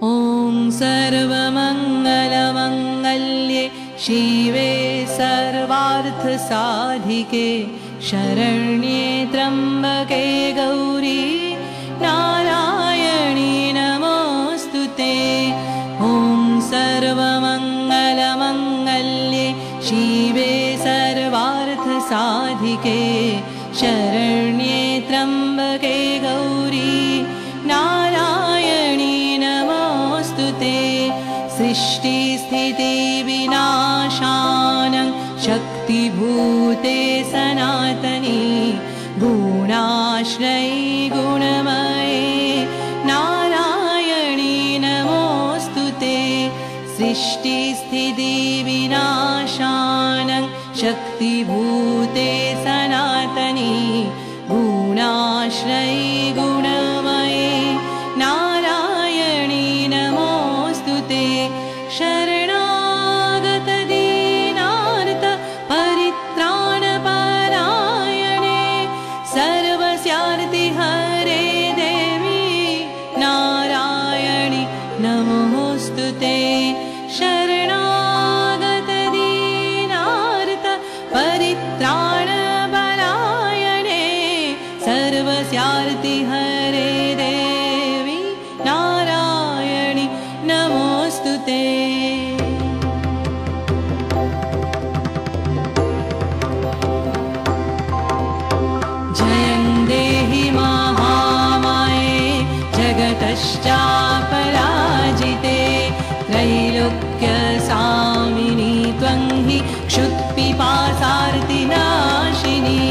ॐ सर्वमङ्गलमङ्गल्ये शिवे सर्वार्थसाधिके शरण्ये त्र्यम्बके गौरी नारायणी नमोऽस्तुते। ॐ सर्वमङ्गलमङ्गल्ये शिवे सर्वार्थसाधिके शरण्ये त्र्यम्बके गौरी नारायणी नमोऽस्तुते। सृष्टिस्थितिविनाशानं शक्तिभूते सनातनी गुणाश्रयी गुणमये नारायणी नमोऽस्तुते। सृष्टिस्थितिविनाशानं शक्तिभूते सनातनी गुणाश्रयी गुणमये नारायणी नमोऽस्तुते। शरणागत दीनार्त परित्राणपरायणे सर्वस्यार्ति हरे देवी नारायणी नमोऽस्तुते। शरणागत दीनार्त परित्राणपरायणे सर्वस्यार्ति हरे देवी नारायणी नमोऽस्तुते। जयं देहि महामाये जगतश्चापराजिते त्रैलोक्यसामिनि त्वं हि क्षुत्पिपासार्तिनाशिनी।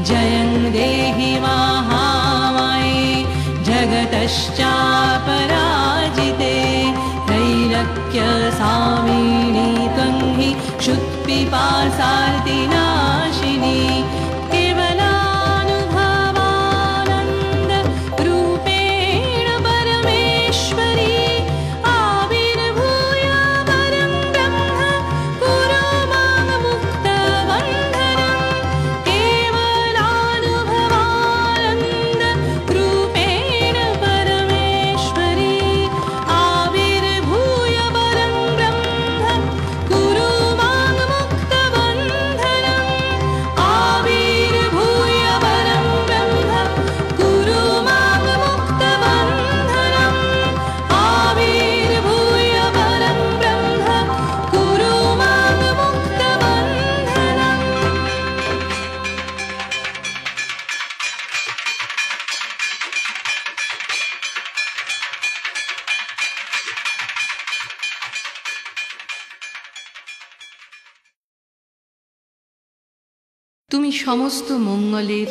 जयं देहि महामाये जगतश्चापराजिते त्रैलोक्यसामिनि त्वं हि क्षुत्पिपासार्तिनाशिनी। केवलानुभवानन्द रूपेण परमेश्वरी आविर्भूय परं ब्रह्म कुरु मां मुक्तबन्धनं। केवलानुभवानन्द रूपेण परमेश्वरी आविर्भूय परं ब्रह्म कुरु मां मुक्तबन्धनं। आविर्भूय परं ब्रह्म कुरु मां मुक्तबन्धनं। आविर्भूय परं ब्रह्म कुरु मां मुक्तबन्धनं। তুমি সমস্ত মঙ্গলের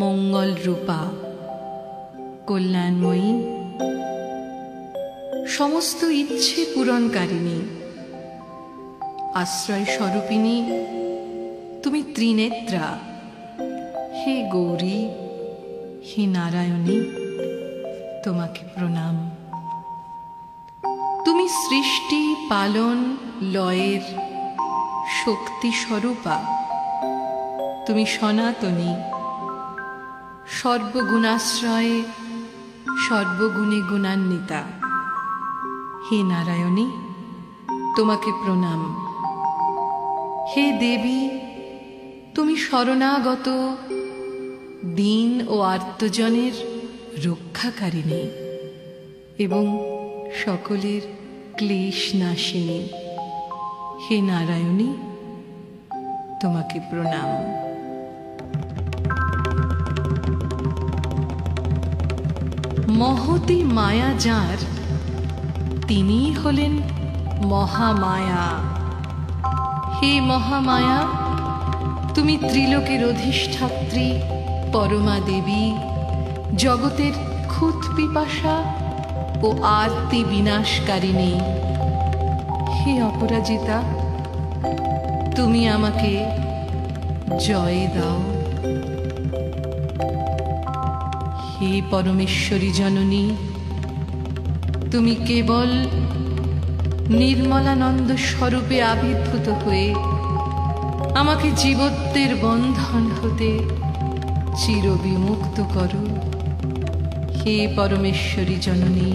মঙ্গল রূপা, কল্যাণময়ী, সমস্ত ইচ্ছে পূরণকারিণী, আশ্রয় স্বরূপিণী। তুমি ত্রিনেত্রা। হে গৌরী, হে নারায়ণী, তোমাকে প্রণাম। তুমি সৃষ্টি পালন লয়ের শক্তি স্বরূপা। তুমি সনাতনী, সর্বগুণাশ্রয়ে সর্বগুণে গুণান্বিতা। হে নারায়ণী, তোমাকে প্রণাম। হে দেবী, তুমি শরণাগত দীন ও আর্তজনের রক্ষাকারিণী এবং সকলের ক্লেশ নাশিনী। হে নারায়ণী, তোমাকে প্রণাম। মহতী মায়া যার, তিনিই হলেন মহামায়া। হে মহামায়া, তুমি ত্রিলোকের অধিষ্ঠাত্রী, পরমা দেবী, জগতের ক্ষুৎ পিপাসা ও আরতি বিনাশকারিণী। হে অপরাজিতা, তুমি আমাকে জয় দাও। হে পরমেশ্বরী জননী, তুমি কেবল নির্মলানন্দ স্বরূপে আবির্ভূত হয়ে আমাকে জীবত্বের বন্ধন হতে চিরবিমুক্ত করো। হে পরমেশ্বরী জননী,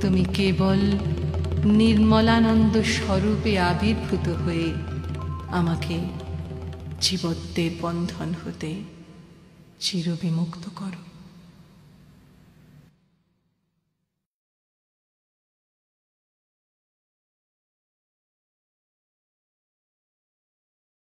তুমি কেবল নির্মলানন্দ স্বরূপে আবির্ভূত হয়ে আমাকে জীবত্বের বন্ধন হতে চিরবিমুক্ত করো।